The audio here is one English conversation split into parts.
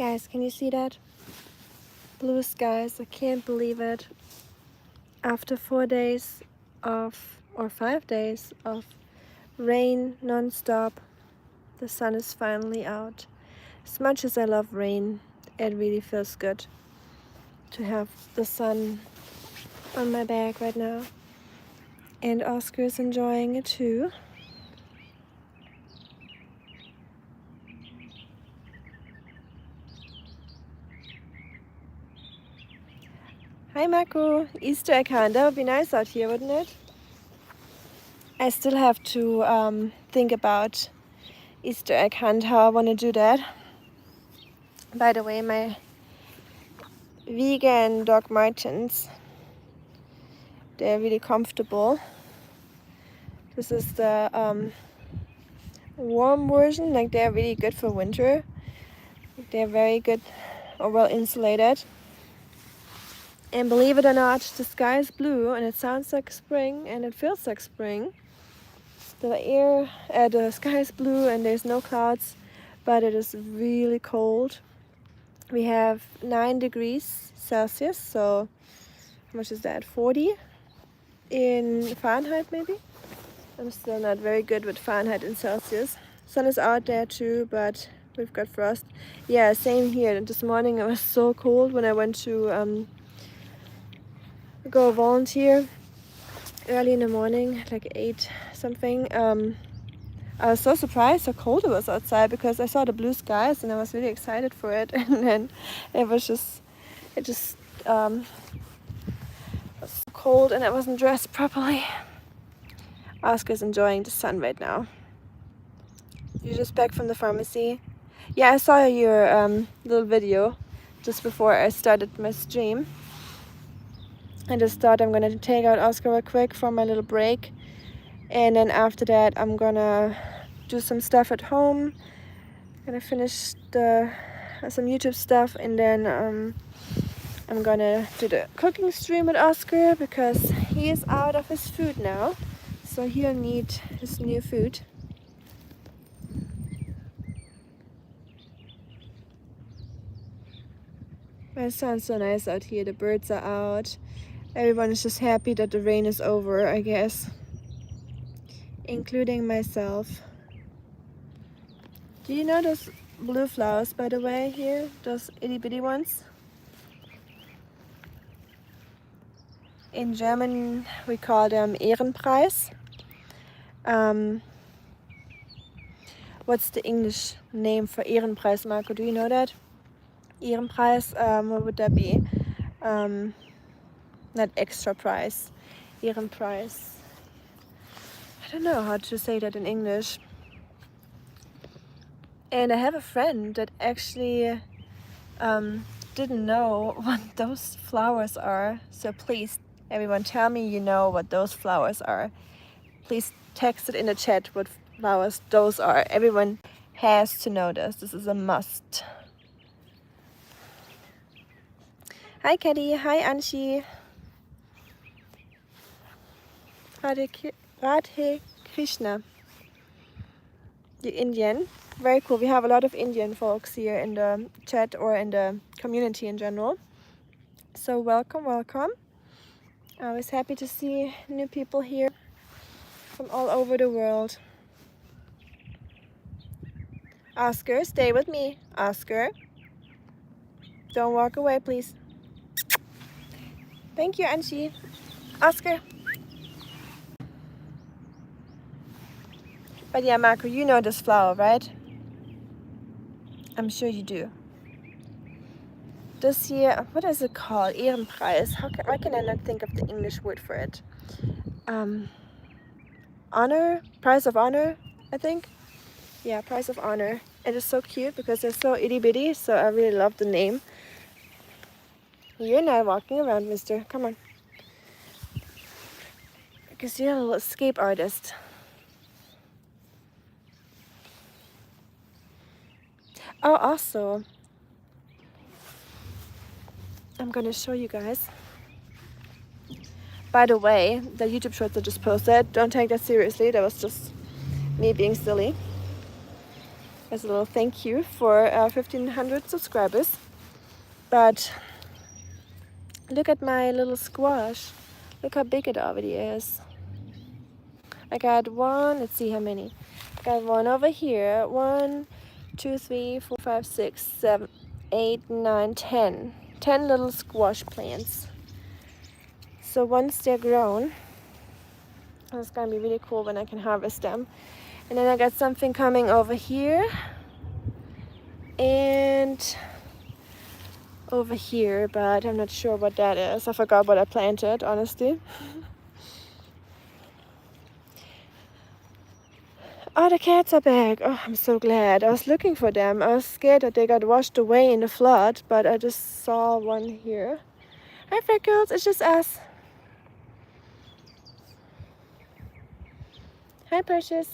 Guys, can you see that? Blue skies, I can't believe it. After 4 days or 5 days of rain non-stop, the sun is finally out. As much as I love rain, it really feels good to have the sun on my back right now. And Oscar is enjoying it too. Hi Marco, Easter egg hunt. That would be nice out here, wouldn't it? I still have to think about Easter egg hunt, how I want to do that. By the way, my vegan dog Martens, they're really comfortable. This is the warm version, like they're really good for winter. They're very good or well insulated. And believe it or not, the sky is blue and it sounds like spring and it feels like spring. The sky is blue and there's no clouds, but it is really cold. We have 9 degrees Celsius, so how much is that? 40 in Fahrenheit maybe? I'm still not very good with Fahrenheit and Celsius. Sun is out there too, but we've got frost. Yeah, same here. This morning it was so cold when I went to go volunteer early in the morning, like 8 something. I was so surprised how cold it was outside because I saw the blue skies and I was really excited for it. And then it just was cold and I wasn't dressed properly. Oscar's enjoying the sun right now. You're just back from the pharmacy? Yeah, I saw your little video just before I started my stream. I just thought I'm gonna take out Oscar real quick for my little break, and then after that I'm gonna do some stuff at home. Gonna finish some YouTube stuff, and then I'm gonna do the cooking stream with Oscar because he is out of his food now, so he'll need his new food. It sounds so nice out here. The birds are out. Everyone is just happy that the rain is over, I guess. Including myself. Do you know those blue flowers, by the way, here? Those itty bitty ones? In German, we call them Ehrenpreis. What's the English name for Ehrenpreis, Marco? Do you know that? Ehrenpreis, what would that be? Not extra price, Ehrenpreis. I don't know how to say that in English. And I have a friend that actually didn't know what those flowers are. So please, everyone, tell me you know what those flowers are. Please text it in the chat what flowers those are. Everyone has to know this. This is a must. Hi, Caddy. Hi, Anshi. Radhe Krishna. You're Indian. Very cool. We have a lot of Indian folks here in the chat or in the community in general. So welcome, welcome. Always happy to see new people here from all over the world. Oscar, stay with me. Oscar. Don't walk away, please. Thank you, Anshi. Oscar. But yeah, Marco, you know this flower, right? I'm sure you do. This here, what is it called? Ehrenpreis. Why can I not think of the English word for it? Honor? Prize of honor, I think? Yeah, prize of honor. It is so cute because they're so itty bitty, so I really love the name. You're not walking around, mister. Come on. Because you're a little escape artist. Oh, also, I'm gonna show you guys. By the way, the YouTube shorts I just posted, don't take that seriously. That was just me being silly. as a little thank you for 1,500 subscribers. But look at my little squash. Look how big it already is. I got one, let's see how many. I got one over here. 1, 2, 3, 4, 5, 6, 7, 8, 9, 10. 10 little squash plants. So once they're grown, it's gonna be really cool when I can harvest them. And then I got something coming over here and over here, but I'm not sure what that is. I forgot what I planted, honestly. Oh, the cats are back. Oh, I'm so glad. I was looking for them. I was scared that they got washed away in the flood, but I just saw one here. Hi, Freckles. It's just us. Hi, Precious.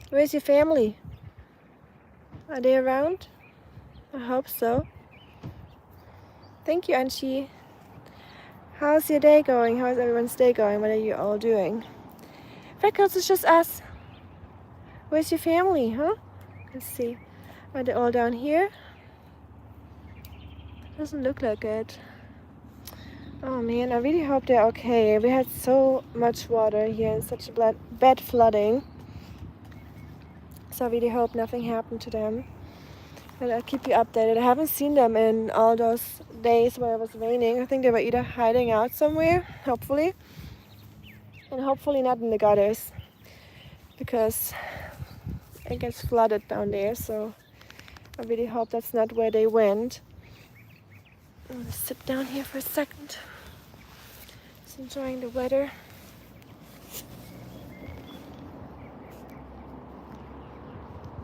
Where's your family? Are they around? I hope so. Thank you, Anshi. How's your day going? How's everyone's day going? What are you all doing? Freckles, it's just us. Where's your family, huh? Let's see. Are they all down here? Doesn't look like it. Oh man, I really hope they're okay. We had so much water here and such bad flooding. So I really hope nothing happened to them. But I'll keep you updated. I haven't seen them in all those days where it was raining. I think they were either hiding out somewhere, hopefully. And hopefully not in the gutters, because it gets flooded down there. So I really hope that's not where they went. I'm gonna sit down here for a second. Just enjoying the weather.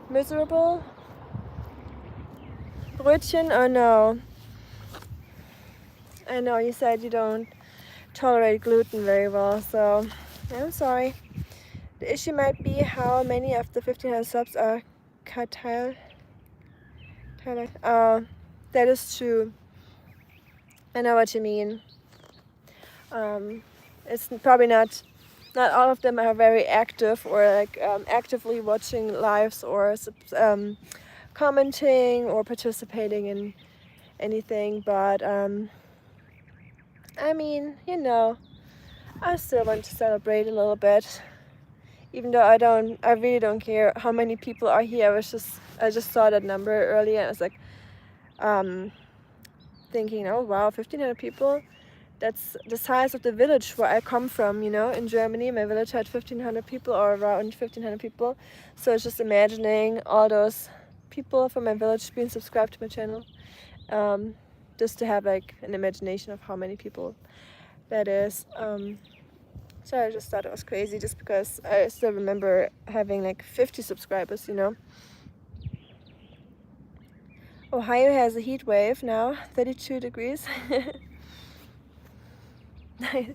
Miserable? Brötchen? Oh no. I know you said you don't tolerate gluten very well, so I'm sorry. The issue might be how many of the 1,500 subs are Tyler. That is true. I know what you mean. It's probably not all of them are very active or like actively watching lives or commenting or participating in anything, but I mean, you know, I still want to celebrate a little bit, even though I really don't care how many people are here. I just saw that number earlier and I was like thinking, oh wow, 1,500 people. That's the size of the village where I come from, you know, in Germany. My village had 1,500 people or around 1,500 people. So it's just imagining all those people from my village being subscribed to my channel. Just to have like an imagination of how many people that is. So I just thought it was crazy just because I still remember having like 50 subscribers, you know. Ohio has a heat wave now, 32 degrees.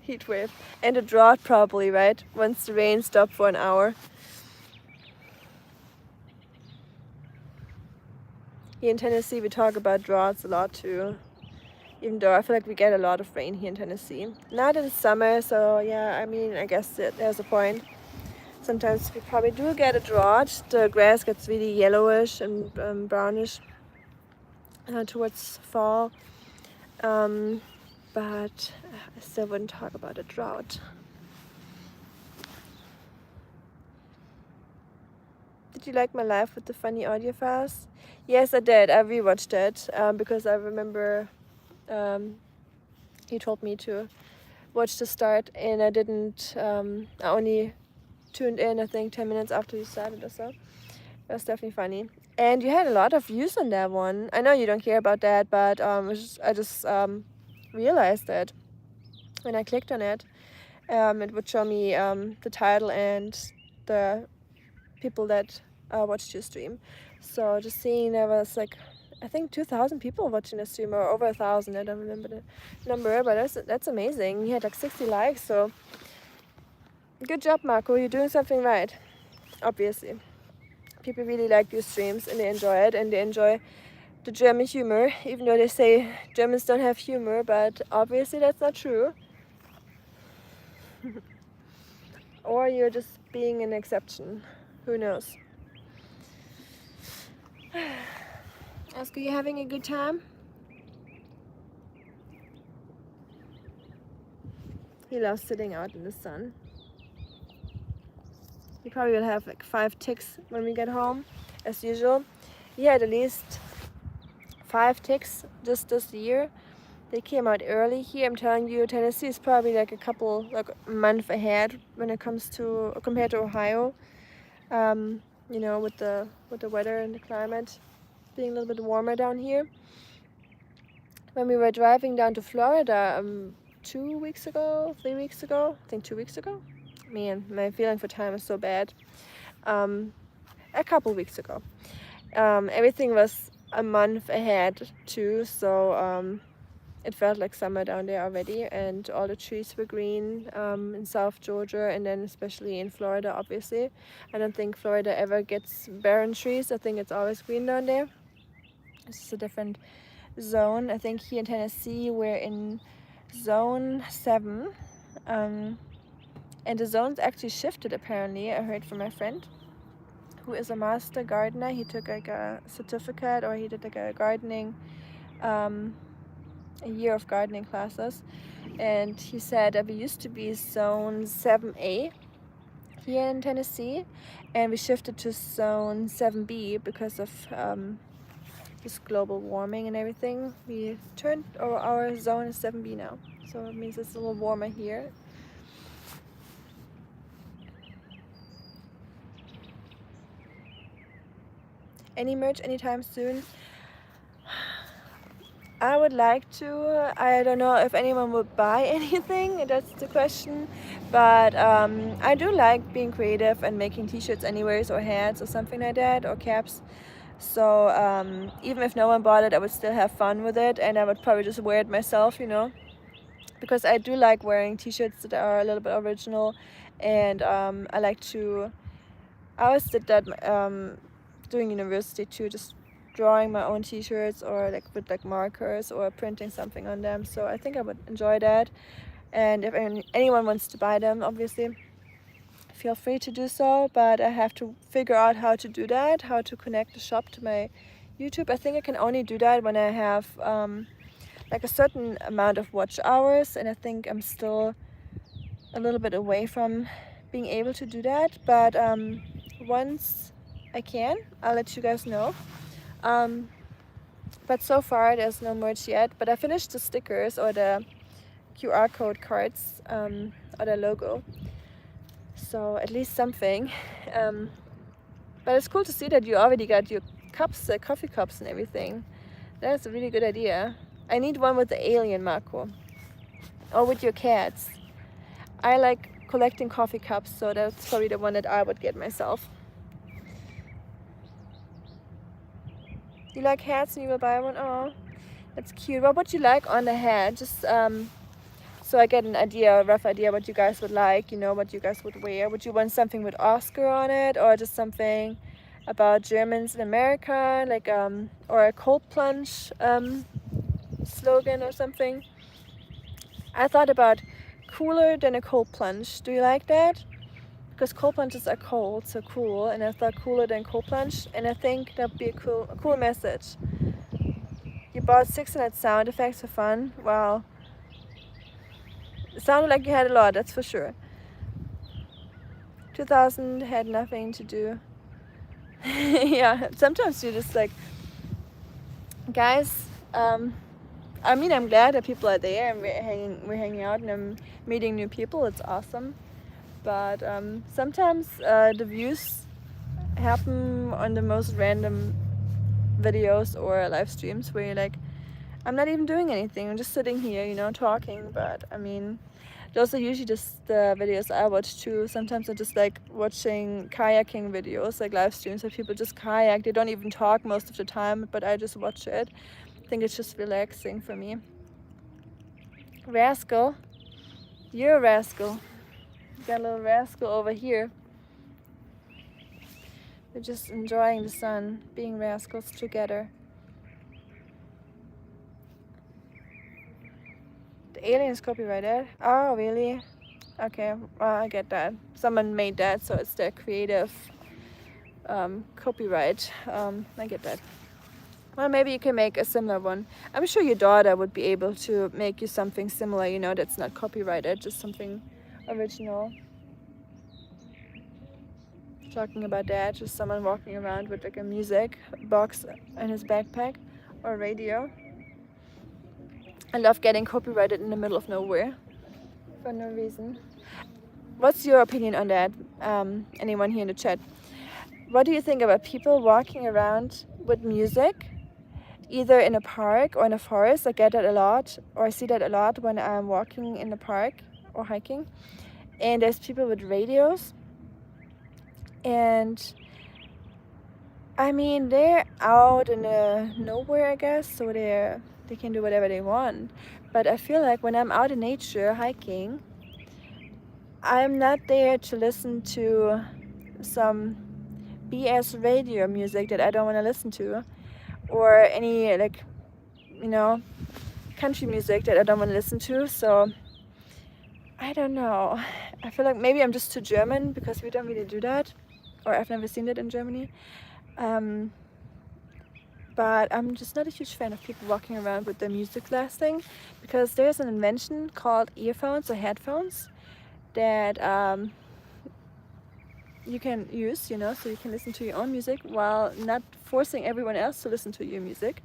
Heat wave. And a drought probably, right? Once the rain stopped for an hour. Here in Tennessee we talk about droughts a lot too. Even though I feel like we get a lot of rain here in Tennessee. Not in summer, so yeah, I mean, I guess there's a point. Sometimes we probably do get a drought. The grass gets really yellowish and brownish towards fall. But I still wouldn't talk about a drought. Did you like my live with the funny audio files? Yes, I did. I rewatched it because I remember he told me to watch the start and I didn't. I only tuned in, I think, 10 minutes after you started or so. It was definitely funny. And you had a lot of views on that one. I know you don't care about that, but I just realized that when I clicked on it, it would show me the title and the people that watched your stream. So just seeing there was like, I think 2,000 people watching the stream, or over 1,000. I don't remember the number, but that's amazing. You had like 60 likes, so good job, Marco. You're doing something right, obviously. People really like your streams and they enjoy it, and they enjoy the German humor, even though they say Germans don't have humor, but obviously that's not true. Or you're just being an exception. Who knows? Oscar, you having a good time? He loves sitting out in the sun. He probably will have like 5 ticks when we get home, as usual. He had at least 5 ticks just this year. They came out early here. I'm telling you, Tennessee is probably like a month ahead when it comes to compared to Ohio. You know, with the weather and the climate being a little bit warmer down here. When we were driving down to Florida 2 weeks ago, 3 weeks ago, I think 2 weeks ago. Man, my feeling for time is so bad. A couple weeks ago. Everything was a month ahead too, so it felt like summer down there already, and all the trees were green in South Georgia, and then especially in Florida, obviously. I don't think Florida ever gets barren trees. I think it's always green down there. It's just a different zone. I think here in Tennessee we're in zone 7, and the zones actually shifted apparently. I heard from my friend who is a master gardener. He took like a certificate, or he did like a gardening a year of gardening classes, and he said that we used to be zone 7A here in Tennessee, and we shifted to zone 7B because of this global warming and everything. We turned our zone is 7B now, so it means it's a little warmer here. Any merch anytime soon? I would like to. I don't know if anyone would buy anything, that's the question. But I do like being creative and making t-shirts anyways, or hats or something like that, or caps. So even if no one bought it, I would still have fun with it, and I would probably just wear it myself, you know. Because I do like wearing t-shirts that are a little bit original, and I like to. I always did that during university too, just drawing my own t-shirts, or like with like markers, or printing something on them. So I think I would enjoy that, and if anyone wants to buy them, obviously feel free to do so, but I have to figure out how to do that, how to connect the shop to my YouTube. I think I can only do that when I have like a certain amount of watch hours, and I think I'm still a little bit away from being able to do that, but once I can, I'll let you guys know. But so far there's no merch yet, but I finished the stickers, or the QR code cards, or the logo, so at least something. But it's cool to see that you already got your cups, coffee cups and everything. That's a really good idea. I need one with the alien Marco, or with your cats. I like collecting coffee cups, so that's probably the one that I would get myself. You like hats and you will buy one? Oh, that's cute. What would you like on the hat? Just so I get an idea, a rough idea what you guys would like, you know, what you guys would wear. Would you want something with Oscar on it, or just something about Germans in America, like or a cold plunge slogan or something? I thought about cooler than a cold plunge. Do you like that? Because cold plunges are cold, so cool, and I thought cooler than cold plunge, and I think that'd be a cool message. You bought 600 sound effects for fun? Wow. It sounded like you had a lot, that's for sure. 2000 had nothing to do. Yeah, sometimes you just like, guys, I mean, I'm glad that people are there, and we're hanging out, and I'm meeting new people. It's awesome. But sometimes the views happen on the most random videos or live streams where you're like, I'm not even doing anything, I'm just sitting here, you know, talking. But I mean, those are usually just the videos I watch too. Sometimes I just like watching kayaking videos, like live streams where people just kayak. They don't even talk most of the time, but I just watch it. I think it's just relaxing for me. Rascal, you're a rascal. Got a little rascal over here. We're just enjoying the sun, being rascals together. The alien is copyrighted. Oh, really? Okay, well, I get that. Someone made that, so it's their creative copyright. I get that. Well, maybe you can make a similar one. I'm sure your daughter would be able to make you something similar, you know, that's not copyrighted, just something original. Talking about that, just someone walking around with like a music box in his backpack or radio. I love getting copyrighted in the middle of nowhere for no reason. What's your opinion on that? Anyone here in the chat? What do you think about people walking around with music, either in a park or in a forest? I get that a lot, or I see that a lot when I'm walking in the park or hiking. And there's people with radios. And I mean, they're out in the nowhere, I guess, so they can do whatever they want. But I feel like when I'm out in nature hiking, I'm not there to listen to some BS radio music that I don't want to listen to, or any like, you know, country music that I don't want to listen to. So I don't know. I feel like maybe I'm just too German because we don't really do that, or I've never seen it in Germany. But I'm just not a huge fan of people walking around with their music blasting, because there's an invention called earphones or headphones that you can use, you know, so you can listen to your own music while not forcing everyone else to listen to your music.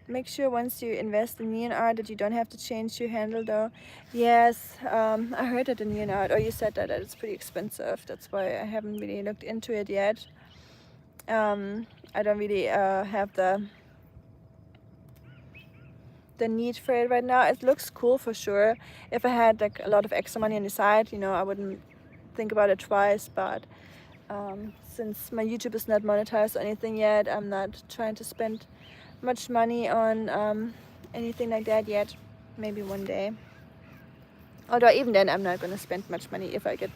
Make sure once you invest in neon art that you don't have to change your handle though. Yes, I heard that the neon art, or you said that it's pretty expensive. That's why I haven't really looked into it yet. I don't really have the need for it right now. It looks cool for sure. If I had like a lot of extra money on the side, you know, I wouldn't think about it twice. But since my YouTube is not monetized or anything yet, I'm not trying to spend much money on anything like that yet. Maybe one day. Although even then I'm not going to spend much money if I get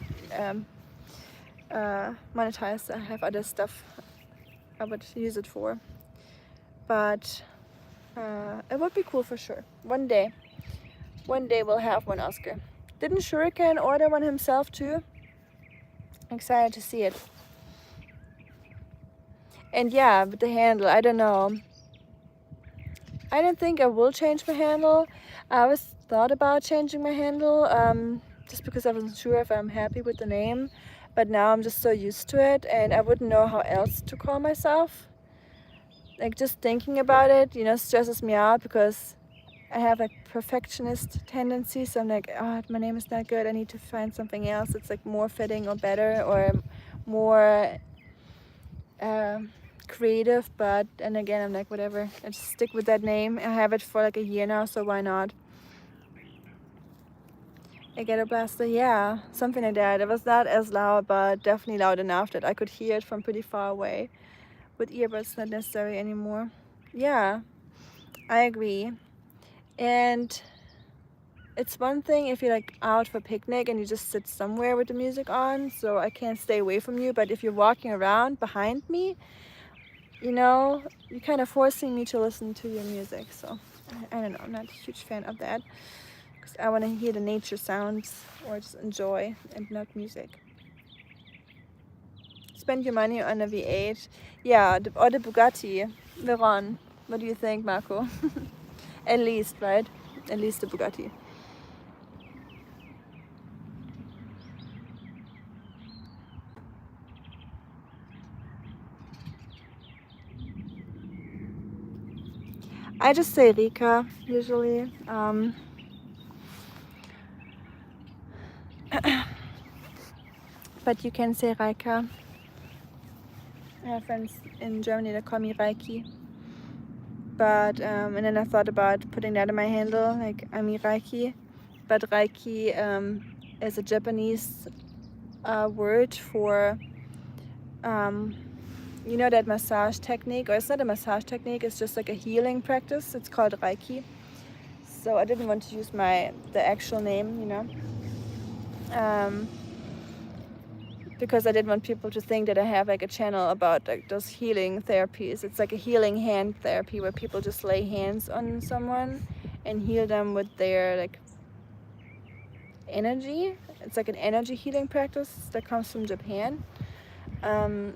monetized. I have other stuff I would use it for. But it would be cool for sure. One day we'll have one Oscar. Didn't Shuriken order one himself too? Excited to see it. And yeah, with the handle, I don't know. I don't think I will change my handle. I always thought about changing my handle just because I wasn't sure if I'm happy with the name. But now I'm just so used to it, and I wouldn't know how else to call myself. Like, just thinking about it, you know, stresses me out because I have like perfectionist tendency. So I'm like, oh, my name is not good. I need to find something else that's like more fitting or better or more creative. But and again, I'm like, whatever, I just stick with that name. I have it for like a year now, so why not? I get a blaster, yeah, something like that. It was not as loud, but definitely loud enough that I could hear it from pretty far away. With earbuds not necessary anymore. Yeah, I agree. And it's one thing if you're like out for a picnic and you just sit somewhere with the music on, so I can't stay away from you. But if you're walking around behind me, you know, you're kind of forcing me to listen to your music. So I don't know, I'm not a huge fan of that, because I want to hear the nature sounds or just enjoy and not music. Spend your money on a V8. Yeah, or the Bugatti. Veron, what do you think, Marco? At least, right? At least the Bugatti. I just say Rika usually. But you can say Rika. I have friends in Germany that call me Reiki. But and then I thought about putting that in my handle, like Ami Reiki. But Reiki is a Japanese word for you know, that massage technique, or it's not a massage technique, it's just like a healing practice. It's called Reiki. So I didn't want to use the actual name, you know, because I didn't want people to think that I have like a channel about like those healing therapies. It's like a healing hand therapy where people just lay hands on someone and heal them with their like energy. It's like an energy healing practice that comes from Japan.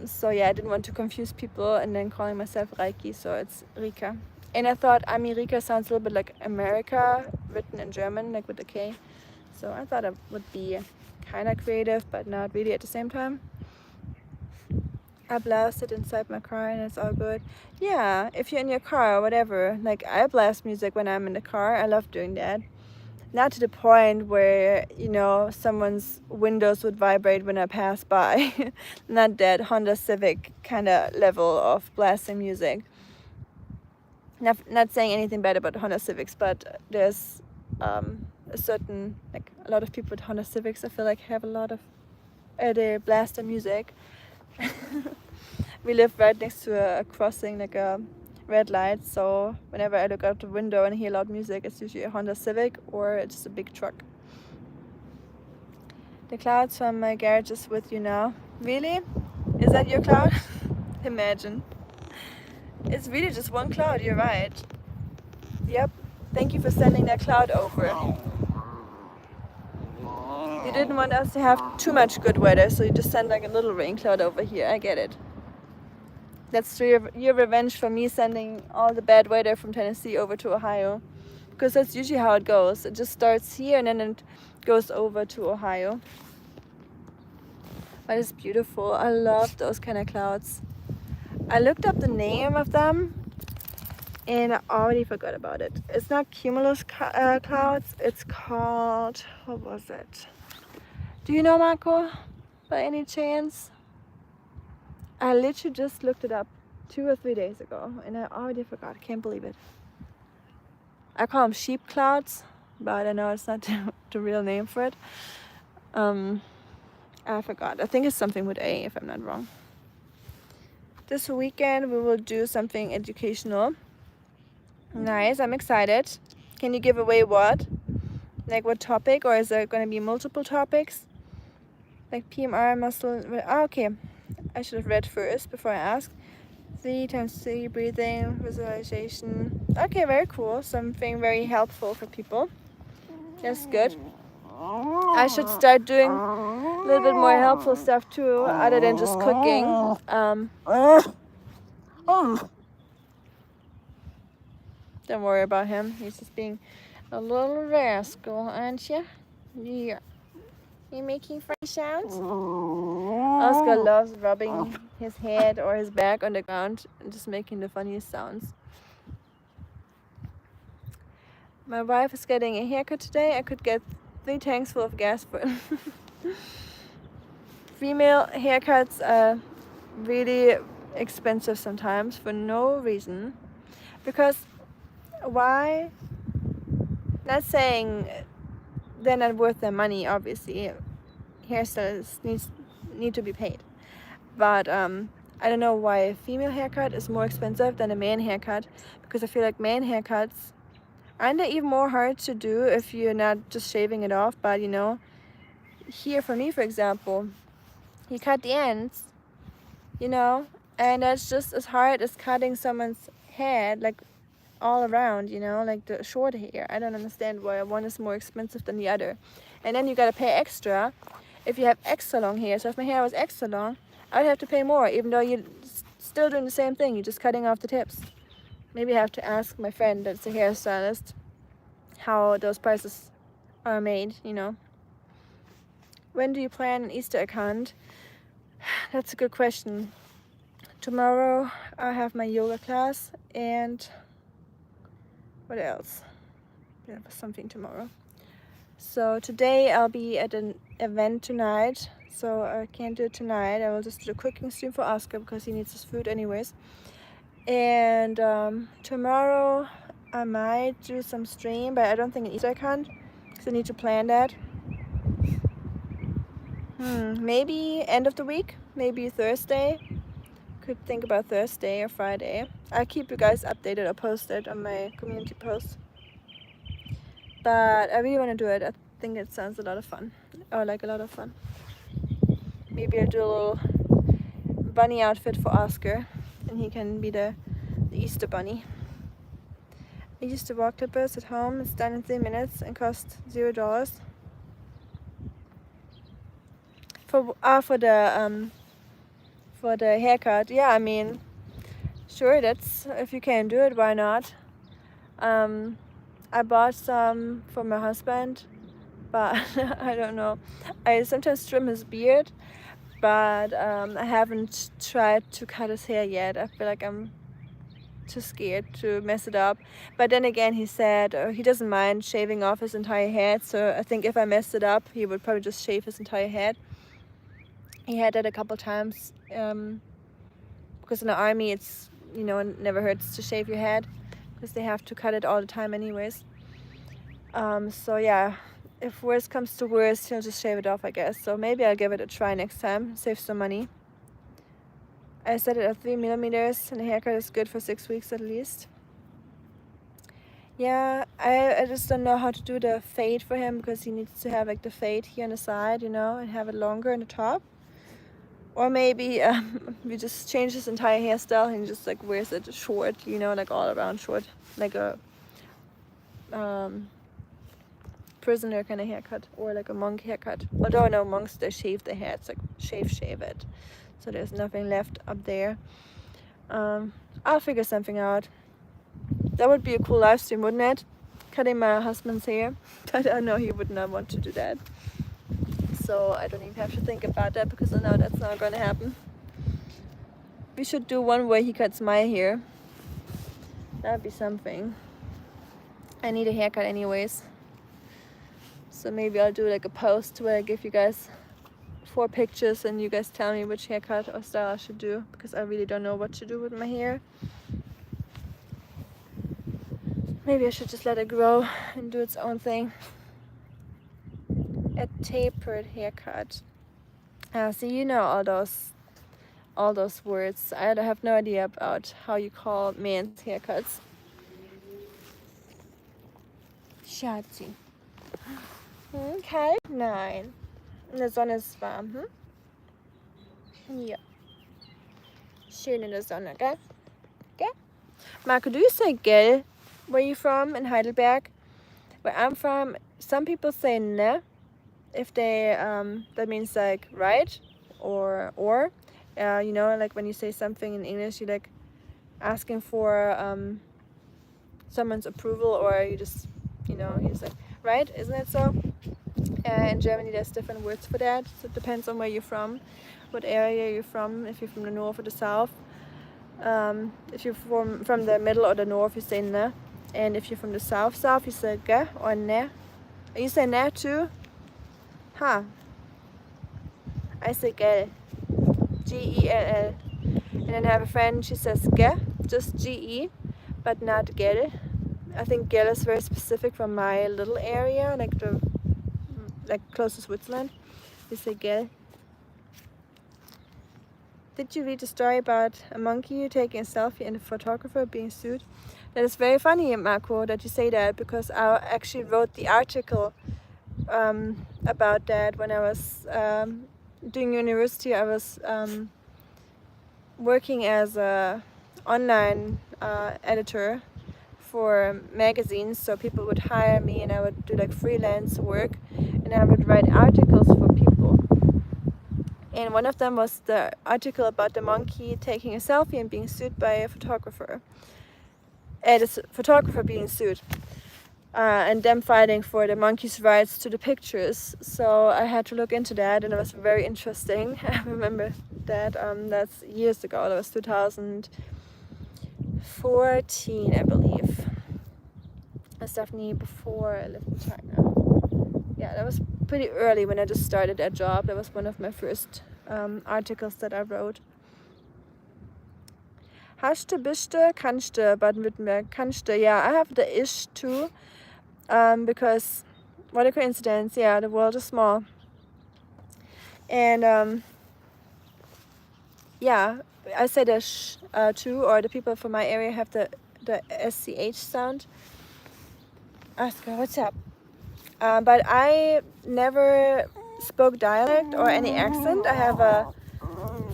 So yeah, I didn't want to confuse people and then calling myself Reiki, so it's Rika. And I thought Amerika sounds a little bit like America, written in German, like with a K. So I thought it would be kind of creative, but not really at the same time. I blasted inside my car and it's all good. Yeah, if you're in your car or whatever, like I blast music when I'm in the car. I love doing that. Not to the point where, you know, someone's windows would vibrate when I pass by. Not that Honda Civic kind of level of blasting music. Not saying anything bad about Honda Civics, but there's a certain, like a lot of people with Honda Civics, I feel like have a lot of, they blast their music. We live right next to a crossing, like a red light, so whenever I look out the window and hear loud music, it's usually a Honda Civic or it's just a big truck. The clouds from my garage is with you now. Really? Is that your cloud? Imagine. It's really just one cloud, you're right. Yep. Thank you for sending that cloud over. You didn't want us to have too much good weather, so you just sent like a little rain cloud over here. I get it. That's your revenge for me sending all the bad weather from Tennessee over to Ohio. Because that's usually how it goes. It just starts here and then it goes over to Ohio. But it's beautiful. I love those kind of clouds. I looked up the name of them and I already forgot about it. It's not cumulus clouds. It's called, what was it? Do you know, Marco, by any chance? I literally just looked it up 2 or 3 days ago and I already forgot. I can't believe it. I call them sheep clouds, but I know it's not the real name for it. I forgot. I think it's something with A, if I'm not wrong. This weekend we will do something educational. Nice, I'm excited. Can you give away what? Like what topic, or is there going to be multiple topics? Like PMR, muscle... Oh, okay, I should have read first before I ask. 3 times 3 breathing, visualization. Okay, very cool. Something very helpful for people. That's good. I should start doing a little bit more helpful stuff too, other than just cooking. Don't worry about him. He's just being a little rascal, aren't you? Yeah. You making funny sounds? Oscar loves rubbing his head or his back on the ground and just making the funniest sounds. My wife is getting a haircut today. I could get 3 tanks full of gas for it. Female haircuts are really expensive sometimes for no reason. Because why? Not saying they're not worth their money, obviously. Hairstylists need to be paid. But I don't know why a female haircut is more expensive than a man haircut. Because I feel like man haircuts aren't they even more hard to do if you're not just shaving it off? But you know, here for me, for example, you cut the ends, you know, and that's just as hard as cutting someone's head, like all around, you know, like the short hair. I don't understand why one is more expensive than the other. And then you gotta pay extra if you have extra long hair. So if my hair was extra long, I would have to pay more, even though you're still doing the same thing. You're just cutting off the tips. Maybe I have to ask my friend that's a hairstylist how those prices are made, you know. When do you plan an Easter egg hunt? That's a good question. Tomorrow I have my yoga class, and what else? We have something tomorrow. So today I'll be at an event tonight, so I can't do it tonight. I will just do a cooking stream for Oscar because he needs his food anyways. And tomorrow I might do some stream, but I don't think an Easter egg hunt because I need to plan that. Maybe end of the week, maybe Thursday. Could think about Thursday or Friday. I'll keep you guys updated or posted on my community post. But I really want to do it. I think it sounds a lot of fun, or like a lot of fun. Maybe I'll do a little bunny outfit for Oscar, and he can be the Easter bunny. I used to walk the bus at home. It's done in 3 minutes and cost $0. For the haircut. Yeah, I mean, sure, that's, if you can do it, why not? I bought some for my husband, but I don't know. I sometimes trim his beard, but I haven't tried to cut his hair yet. I feel like I'm too scared to mess it up. But then again, he said he doesn't mind shaving off his entire head, so I think if I messed it up, he would probably just shave his entire head. He had that a couple times, because in the army it's, you know, it never hurts to shave your head because they have to cut it all the time anyways. So yeah, if worse comes to worse, he'll just shave it off, I guess. So maybe I'll give it a try next time, save some money. I set it at 3mm, and the haircut is good for 6 weeks at least. Yeah, I just don't know how to do the fade for him, because he needs to have like the fade here on the side, you know, and have it longer in the top. Or maybe we just change his entire hairstyle and he just like wears it short, you know, like all around short, like a prisoner kind of haircut, or like a monk haircut. Although no, monks, they shave their heads, like shave it, so there's nothing left up there. I'll figure something out. That would be a cool live stream, wouldn't it? Cutting my husband's hair. But I know he would not want to do that, so I don't even have to think about that, because I know that's not gonna happen. We should do one where he cuts my hair. That'd be something. I need a haircut anyways, so maybe I'll do like a post where I give you guys 4 pictures and you guys tell me which haircut or style I should do, because I really don't know what to do with my hair. Maybe I should just let it grow and do its own thing. A tapered haircut. So you know all those words. I have no idea about how you call men's haircuts. Schatzi. Okay, 9. Und die Sonne ist warm, Ja. Schön in der Sonne, gell? Gell? Marco, do you say gell where you from in Heidelberg? Where I'm from, some people say ne. If they, that means like right or. You know, like when you say something in English, you're like asking for someone's approval, or you just, you know, you just like, right? Isn't it so? In Germany, there's different words for that. So it depends on where you're from, what area you're from, if you're from the north or the south. If you're from the middle or the north, you say ne. And if you're from the south, you say ge or ne. You say ne too? Huh. I say gel. G-E-L-L. And then I have a friend, she says ge, just G-E, but not gel. I think gel is very specific from my little area, like close to Switzerland. We say gel. Did you read the story about a monkey taking a selfie and a photographer being sued? That is very funny, Marco, that you say that, because I actually wrote the article about that when I was doing university. I was working as a online editor for magazines, so people would hire me and I would do like freelance work, and I would write articles for people. And one of them was the article about the monkey taking a selfie and being sued by a photographer. And the photographer being sued. And them fighting for the monkey's rights to the pictures. So I had to look into that, and it was very interesting. I remember that. That's years ago. That was 2014, I believe. That's definitely before I lived in China. Yeah, that was pretty early when I just started that job. That was one of my first articles that I wrote. Hast du, bist du, kannst du, Baden-Württemberg, kannst du. Yeah, I have the ish too, because what a coincidence. Yeah, the world is small. And yeah, I say the sh too, or the people from my area have the SCH sound. Oscar, what's up? But I never spoke dialect or any accent. I have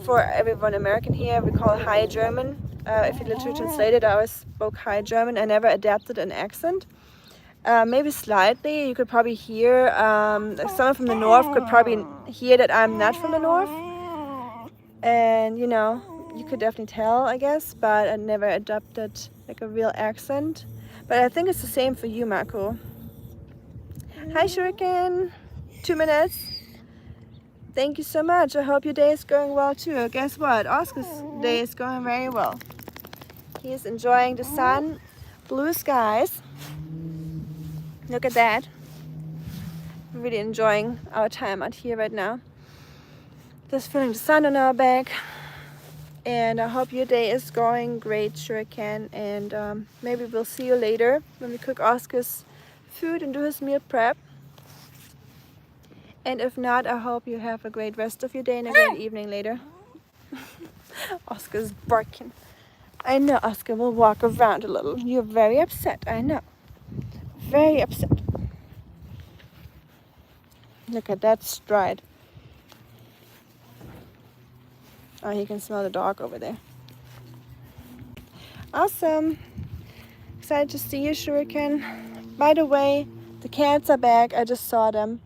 for everyone American here, we call High German. If you literally translate it, I always spoke High German. I never adapted an accent. maybe slightly. You could probably hear, someone from the north could probably hear that I'm not from the north. And you know, you could definitely tell, I guess, but I never adopted like a real accent. But I think it's the same for you, Marco. Hi, Shuriken. 2 minutes. Thank you so much. I hope your day is going well too. Guess what? Oscar's day is going very well. He's enjoying the sun, blue skies. Look at that. I'm really enjoying our time out here right now. Just feeling the sun on our back. And I hope your day is going great, Shuriken. And maybe we'll see you later when we cook Oscar's food and do his meal prep. And if not, I hope you have a great rest of your day and a great evening later. Oscar's barking. I know Oscar will walk around a little. You're very upset, I know. Very upset. Look at that stride. Oh, he can smell the dog over there. Awesome. Excited to see you, Shuriken. By the way, the cats are back. I just saw them.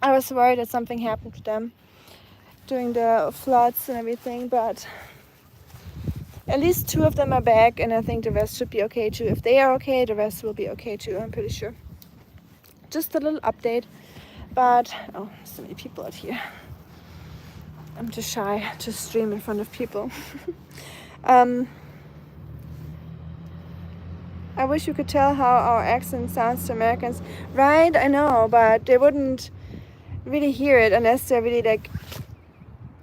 I was worried that something happened to them during the floods and everything, but at least 2 of them are back, and I think the rest should be okay too. If they are okay, the rest will be okay too, I'm pretty sure. Just a little update, but oh, so many people out here. I'm too shy to stream in front of people. I wish you could tell how our accent sounds to Americans. Right, I know, but they wouldn't really hear it unless they're really like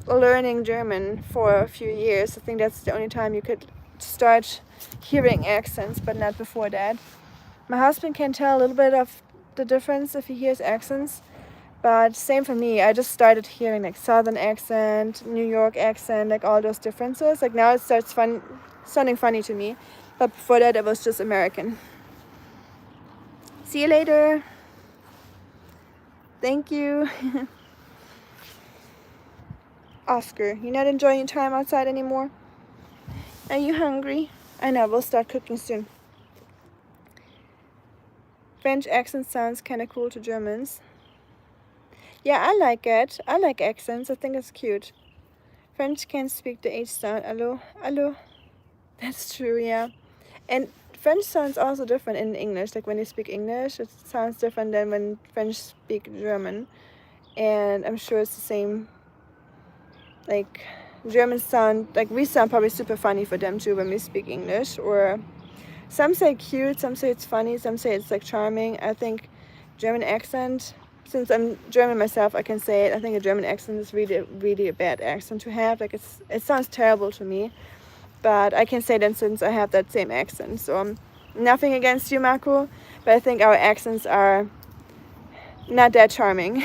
learning German for a few years. I think that's the only time you could start hearing accents, but not before that. My husband can tell a little bit of the difference if he hears accents, but same for me. I just started hearing like Southern accent, New York accent, like all those differences. Like now it starts sounding funny to me, but before that it was just American. See you later. Thank you. Oscar, you're not enjoying your time outside anymore? Are you hungry? I know, we'll start cooking soon. French accent sounds kind of cool to Germans. Yeah, I like it. I like accents. I think it's cute. French can't speak the H sound. Allo, allo. That's true, yeah. And French sounds also different in English. Like when you speak English, it sounds different than when French speak German. And I'm sure it's the same. Like Germans sound, like we sound probably super funny for them too when we speak English. Or some say cute, some say it's funny, some say it's like charming. I think German accent, since I'm German myself, I can say it. I think a German accent is really, really a bad accent to have. Like it sounds terrible to me. But I can say that since I have that same accent. So nothing against you, Marco, but I think our accents are not that charming.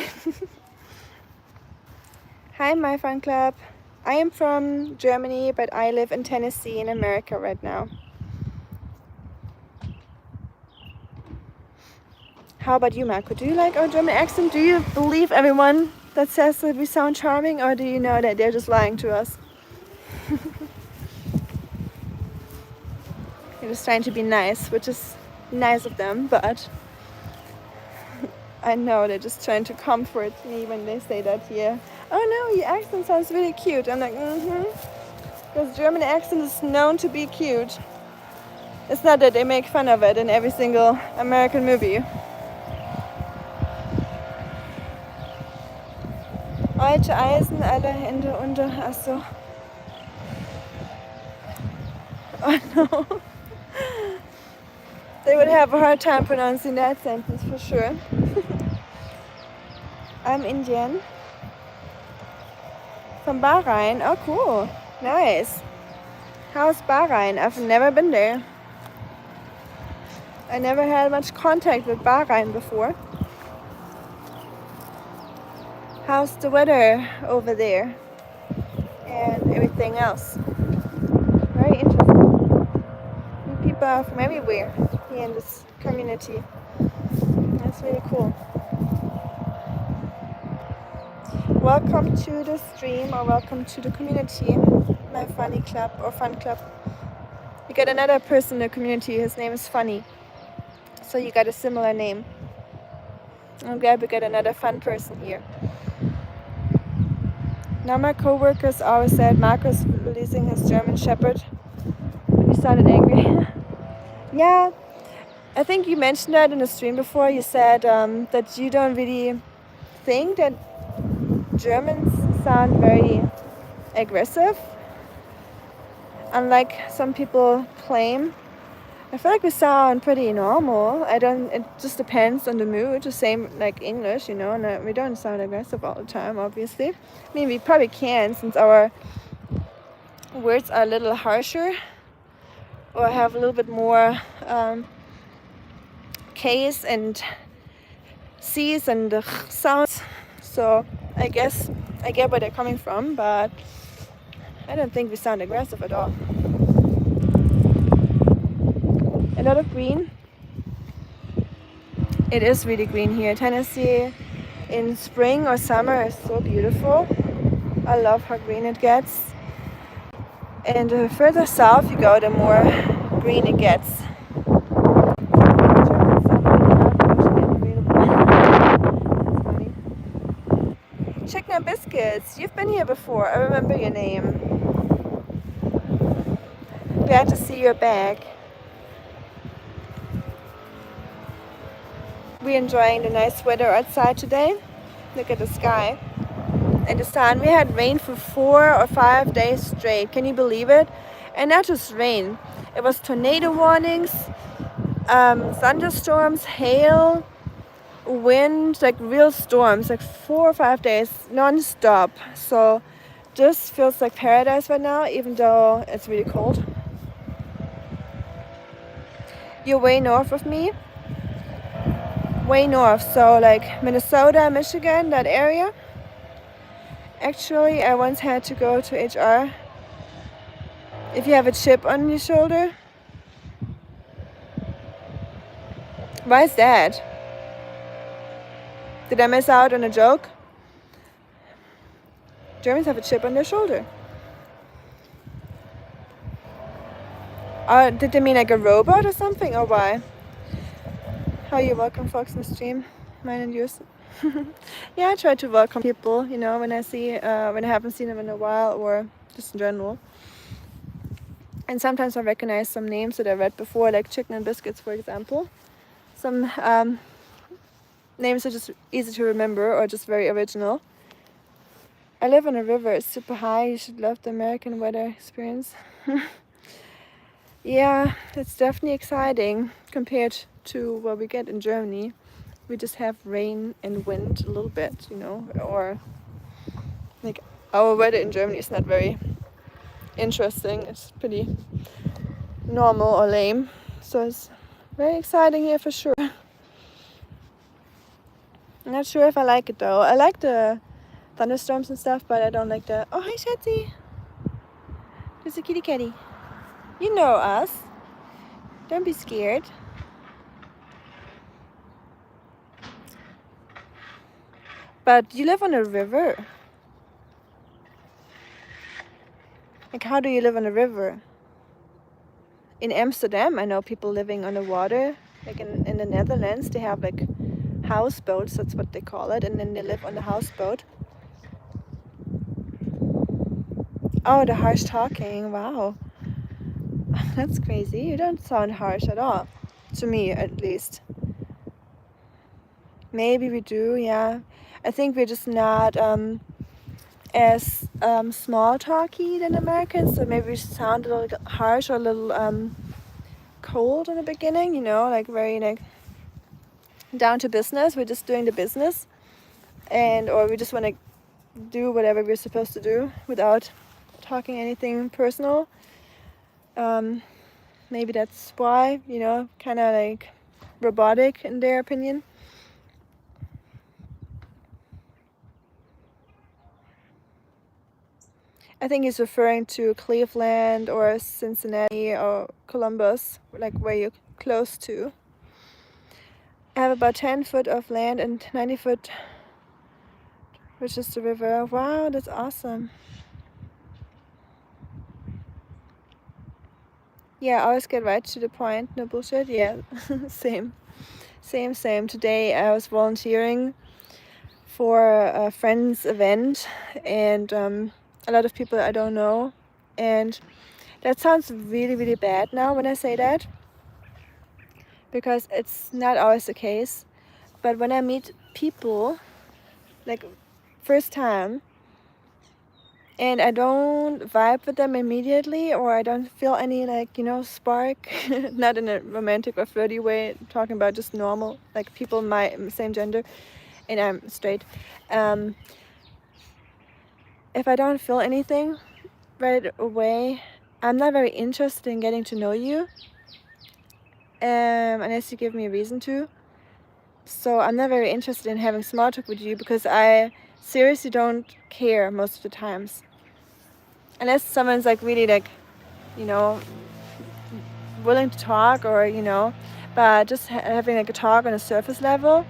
Hi, my fan club. I am from Germany, but I live in Tennessee in America right now. How about you, Marco? Do you like our German accent? Do you believe everyone that says that we sound charming, or do you know that they're just lying to us? They're just trying to be nice, which is nice of them, but I know they're just trying to comfort me when they say that here. Oh no, your accent sounds really cute. I'm like, because German accent is known to be cute. It's not that they make fun of it in every single American movie. Alte Eisen, alle Hände unter. Achso. Oh no. They would have a hard time pronouncing that sentence for sure. I'm Indian. From Bahrain. Oh, cool. Nice. How's Bahrain? I've never been there. I never had much contact with Bahrain before. How's the weather over there? And everything else. Very interesting. People are from everywhere here in this community. That's really cool. Welcome to the stream, or welcome to the community, my funny club or fun club. We got another person in the community, his name is Funny. So you got a similar name. I'm glad we got another fun person here. Now my co-workers always said Marco's releasing his German Shepherd. And he sounded angry. Yeah, I think you mentioned that in the stream before. You said that you don't really think that Germans sound very aggressive, unlike some people claim. I feel like we sound pretty normal. It just depends on the mood. The same like English, and we don't sound aggressive all the time, obviously. I mean, we probably can, since our words are a little harsher or have a little bit more K's and C's and the sounds. So I guess I get where they're coming from, but I don't think we sound aggressive at all. A lot of green. It is really green here. Tennessee in spring or summer is so beautiful. I love how green it gets. And the further south you go, the more green it gets. Chicken and biscuits. You've been here before. I remember your name. Glad to see you're back. We're enjoying the nice weather outside today. Look at the sky and the sun. We had rain for 4 or 5 days straight. Can you believe it? And not just rain. It was tornado warnings, thunderstorms, hail, wind, like real storms, like 4 or 5 days non-stop. So this feels like paradise right now, even though it's really cold. You're way north of me. Way north, so like Minnesota, Michigan, that area. Actually, I once had to go to HR. If you have a chip on your shoulder. Why is that? Did I miss out on a joke? Germans have a chip on their shoulder. Did they mean like a robot or something, or why? How you welcome folks in the stream? Mine and yours. Yeah, I try to welcome people, when I haven't seen them in a while, or just in general. And sometimes I recognize some names that I read before, like chicken and biscuits, for example. Some names are just easy to remember or just very original. I live on a river. It's super high. You should love the American weather experience. Yeah, it's definitely exciting compared to what we get in Germany. We just have rain and wind a little bit, or like our weather in Germany is not very interesting. It's pretty normal or lame. So it's very exciting here for sure. I'm not sure if I like it though. I like the thunderstorms and stuff, but I don't like the... Oh, hi Shetty! There's a kitty catty. You know us. Don't be scared. But you live on a river. Like, how do you live on a river? In Amsterdam, I know people living on the water. Like in the Netherlands, they have like houseboats, that's what they call it, and then they live on the houseboat. Oh, the harsh talking, wow. That's crazy. You don't sound harsh at all. To me, at least. Maybe we do, yeah. I think we're just not as small talky than Americans, so maybe we sound a little harsh or a little cold in the beginning, like very like down to business. We're just doing the business, or we just want to do whatever we're supposed to do without talking anything personal. Maybe that's why, kind of like robotic in their opinion. I think he's referring to Cleveland or Cincinnati or Columbus, like where you're close to. I have about 10 foot of land and 90 foot, which is the river. Wow, that's awesome. Yeah, always get right to the point, no bullshit. Yeah, same. Same. Today I was volunteering for a friend's event, and a lot of people I don't know. And that sounds really bad now when I say that, because it's not always the case. But when I meet people, like first time, and I don't vibe with them immediately, or I don't feel any, like, spark, not in a romantic or flirty way, talking about just normal, like people my same gender, and I'm straight. If I don't feel anything right away, I'm not very interested in getting to know you, unless you give me a reason to. So I'm not very interested in having small talk with you, because I seriously don't care most of the times. Unless someone's like really like, willing to talk, or but just having like a talk on a surface level,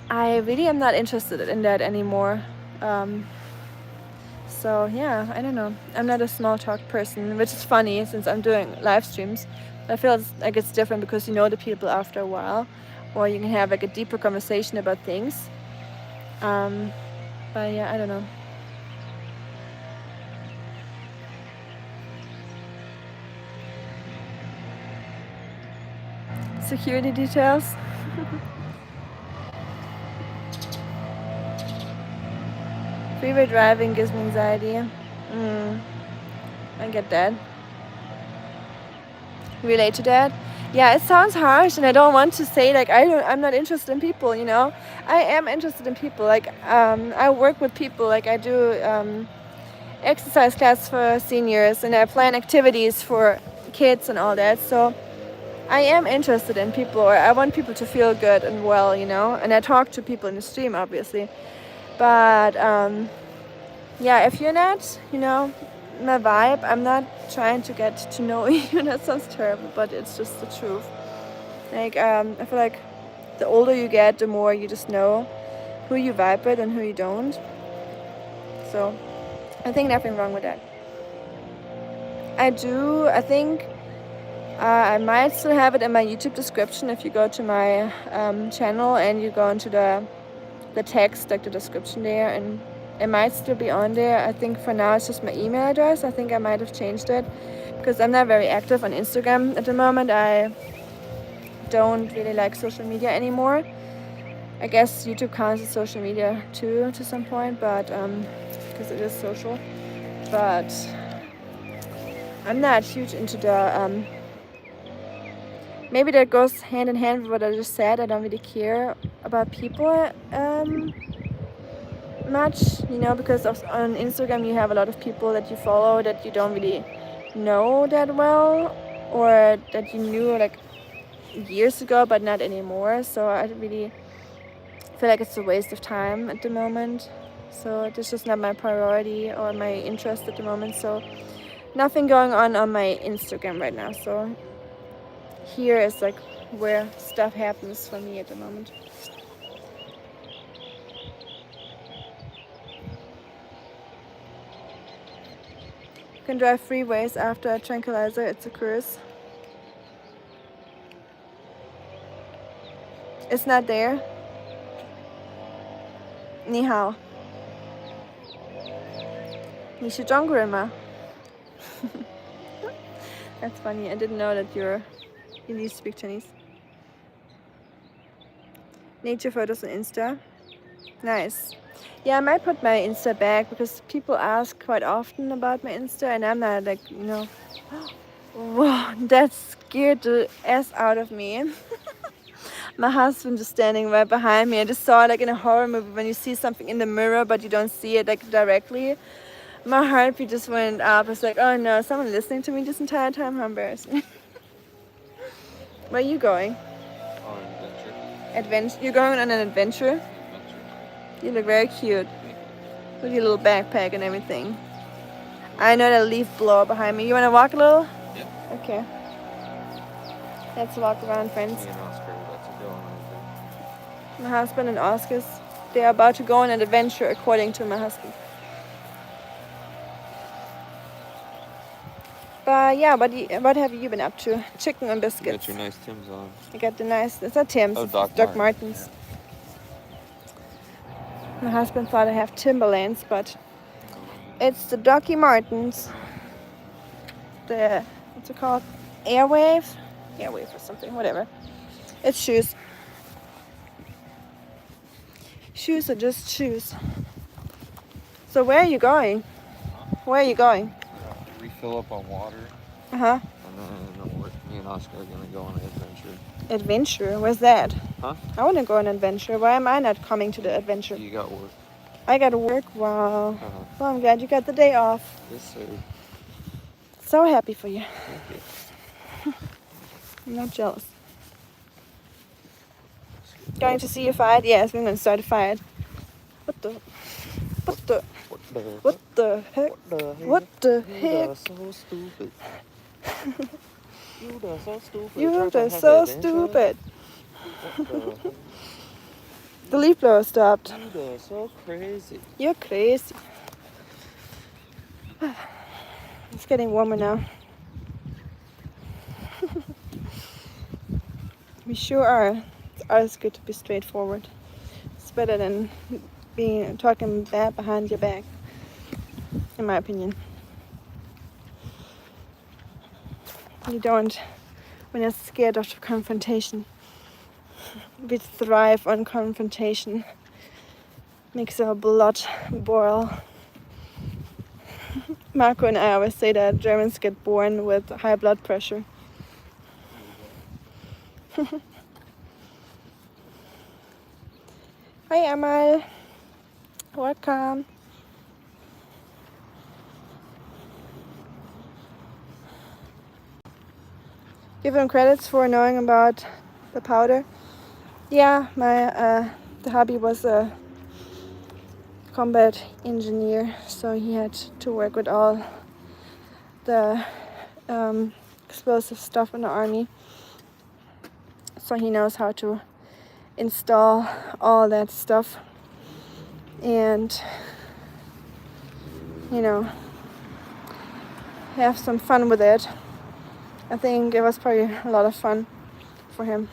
I really am not interested in that anymore. So yeah, I don't know. I'm not a small talk person, which is funny since I'm doing live streams. I feel like it's different because you know the people after a while, or you can have like a deeper conversation about things. But yeah, I don't know. Security details. Freeway driving gives me anxiety. I get that. Relate to that. Yeah, it sounds harsh, and I don't want to say like I'm not interested in people. I am interested in people. Like I work with people. Like I do exercise class for seniors, and I plan activities for kids and all that. So I am interested in people, or I want people to feel good and well. And I talk to people in the stream, obviously. But yeah, if you're not, my vibe, I'm not trying to get to know you. That sounds terrible, but it's just the truth. Like, I feel like the older you get, the more you just know who you vibe with and who you don't. So, I think nothing wrong with that. I do. I think I might still have it in my YouTube description if you go to my channel and you go into the text, like the description there, and it might still be on there. I think for now it's just my email address. I think I might have changed it because I'm not very active on Instagram at the moment. I don't really like social media anymore. I guess YouTube counts as social media too to some point, but because it is social. But I'm not huge into the maybe that goes hand in hand with what I just said. I don't really care about people much, because on Instagram you have a lot of people that you follow that you don't really know that well, or that you knew like years ago but not anymore. So I really feel like it's a waste of time at the moment. So it's just not my priority or my interest at the moment. So nothing going on my Instagram right now. So here is like where stuff happens for me at the moment. You can drive freeways after a tranquilizer. It's a curse. It's not there. 你好，你是中国人吗？ That's funny. I didn't know that you speak Chinese. Nature photos on Insta. Nice. Yeah, I might put my Insta back because people ask quite often about my Insta, and I'm not like, whoa, that scared the ass out of me. My husband just standing right behind me. I just saw it like in a horror movie when you see something in the mirror but you don't see it like directly. My heartbeat just went up. It's like, oh no, someone listening to me this entire time? How embarrassing. Where are you going? On an adventure. Adventure? You're going on an adventure? You look very cute. With your little backpack and everything. I know that leaf blower behind me. You want to walk a little? Yep. Okay. Let's walk around, friends. Me and Oscar are about to go on an adventure. My husband and Oscar's, they are about to go on an adventure, according to my husband. But Yeah, what have you been up to? Chicken and You biscuits. got your nice Tim's on. I got the nice, it's not Tim's, Oh, it's Doc Doc Martens. Martens. My husband thought I have Timberlands, but it's the Docky Martens. The, what's it called? Airwave? Airwave or something, whatever. It's shoes. Shoes are just shoes. So where are you going? Where are you going? Refill up on water. Uh-huh. And then me and Oscar are going to go on an adventure. Adventure? Where's that? Huh? I want to go on an adventure. Why am I not coming to the adventure? You got work. I got to work? Wow. Uh-huh. Well, I'm glad you got the day off. Yes, sir. So happy for you. Thank you. I'm not jealous. Going to see a fight? Yes, we're going to start a fight. What the heck? What the heck? You're so stupid. You're so stupid. You're just so stupid. The leaf blower stopped. You're so crazy. You're crazy. It's getting warmer now. We sure are. It's always good to be straightforward. It's better than talking bad behind your back, in my opinion. You don't, when you're scared of confrontation. We thrive on confrontation. Makes our blood boil. Marco and I always say that Germans get born with high blood pressure. Hi Amal, welcome. Give him credits for knowing about the powder. Yeah, my the hubby was a combat engineer, so he had to work with all the explosive stuff in the army. So he knows how to install all that stuff and, you know, have some fun with it. I think it was probably a lot of fun for him.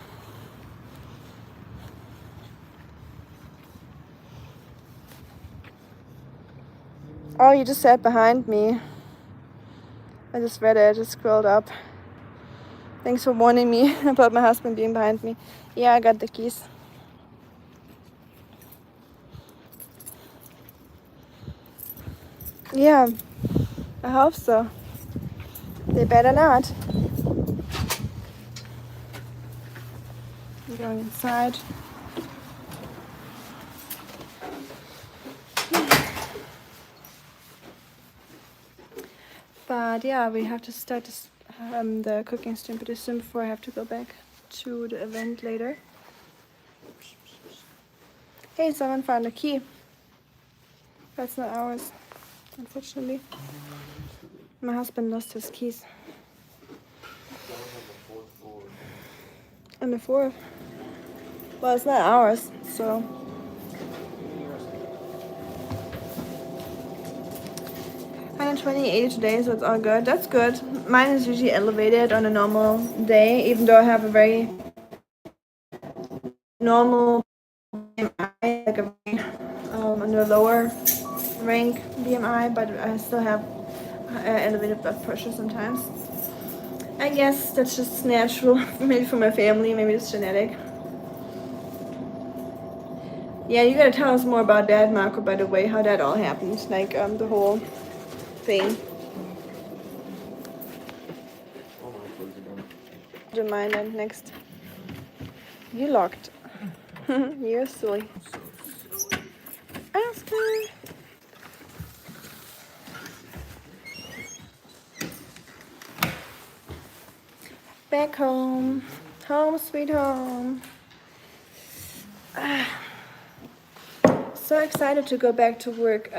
Oh, you just sat behind me. I just read it, I just scrolled up. Thanks for warning me about my husband being behind me. Yeah, I got the keys. Yeah, I hope so. They better not. I'm going inside. But yeah, we have to start the cooking stream pretty soon before I have to go back to the event later. Hey, someone found a key. That's not ours, unfortunately. My husband lost his keys. On the fourth. Well, it's not ours, so. 120, today, so it's all good. That's good. Mine is usually elevated on a normal day, even though I have a very normal BMI, like a very on the lower rank BMI, but I still have elevated blood pressure sometimes. I guess that's just natural, maybe for my family, maybe it's genetic. Yeah, you gotta tell us more about that, Marco, by the way, how that all happened, like the whole thing. Don't mind that next. You locked. You're silly. Oscar. Back home. Home sweet home. So excited to go back to work.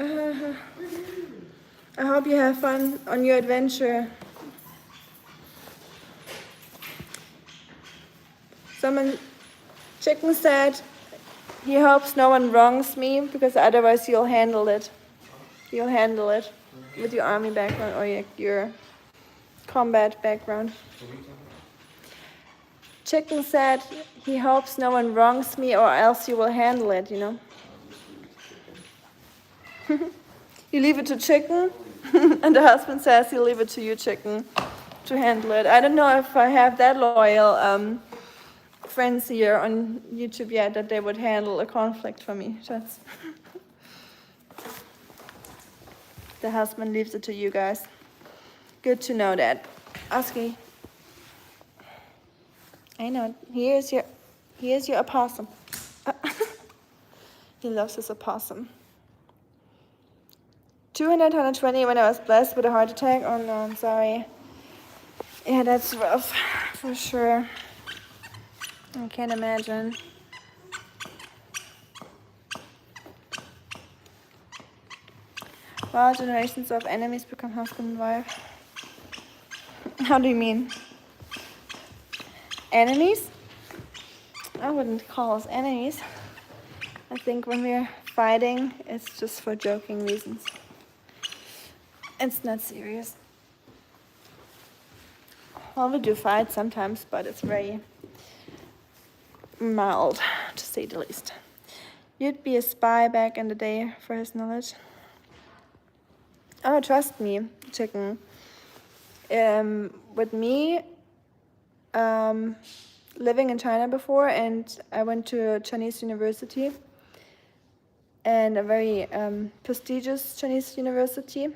I hope you have fun on your adventure. Chicken said he hopes no one wrongs me because otherwise you'll handle it. You'll handle it with your army background or your combat background. Chicken said he hopes no one wrongs me or else you will handle it, you know. You leave it to chicken, and the husband says he'll leave it to you, chicken, to handle it. I don't know if I have that loyal friends here on YouTube yet that they would handle a conflict for me. That's the husband leaves it to you guys. Good to know that. Oski. I know. Here's your opossum. He loves his opossum. 200, 120 when I was blessed with a heart attack. Oh no, I'm sorry. Yeah, that's rough for sure. I can't imagine. Wow, generations of enemies become husband and wife. How do you mean? Enemies? I wouldn't call us enemies. I think when we're fighting, it's just for joking reasons. It's not serious. Well, we do fight sometimes, but it's very mild, to say the least. You'd be a spy back in the day for his knowledge. Oh, trust me, chicken. With me, living in China before, and I went to a Chinese university, and a very prestigious Chinese university.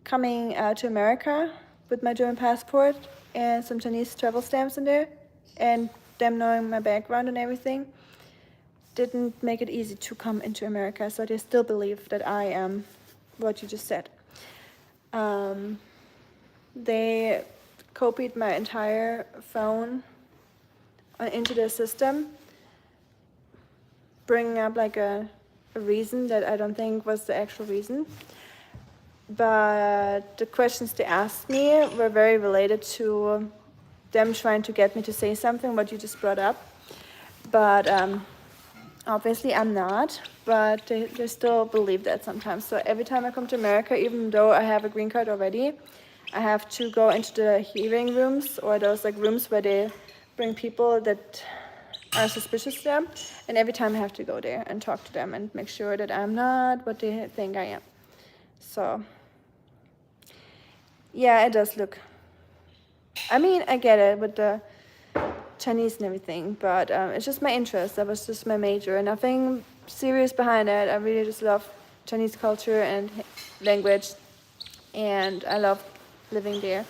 Coming to America with my German passport and some Chinese travel stamps in there, and them knowing my background and everything, didn't make it easy to come into America. So they still believe that I am what you just said. They copied my entire phone into their system, bringing up like a reason that I don't think was the actual reason. But the questions they asked me were very related to them trying to get me to say something, what you just brought up. But obviously I'm not, but they still believe that sometimes. So every time I come to America, even though I have a green card already, I have to go into the hearing rooms, or those like rooms where they bring people that are suspicious of them. And every time I have to go there and talk to them and make sure that I'm not what they think I am. So, yeah, it does look. I mean, I get it with the Chinese and everything, but it's just my interest. That was just my major. Nothing serious behind it. I really just love Chinese culture and language, and I love living there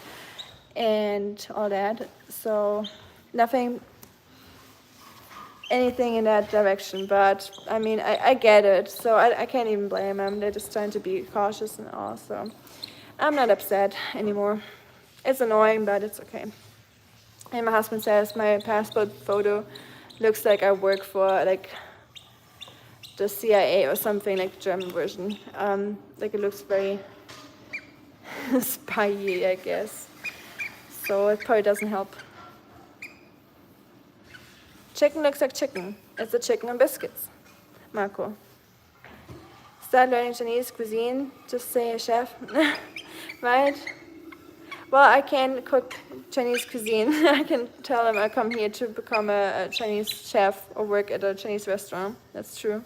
and all that. So, anything in that direction, but I mean, I get it, so I can't even blame them. They're just trying to be cautious and all, so I'm not upset anymore. It's annoying, but it's okay. And my husband says my passport photo looks like I work for like the CIA or something, like the German version. Like it looks very spy-y, I guess. So it probably doesn't help. Chicken looks like chicken. It's a chicken and biscuits. Marco. Start learning Chinese cuisine. Just say a chef. Right? Well, I can cook Chinese cuisine. I can tell them I come here to become a Chinese chef or work at a Chinese restaurant. That's true.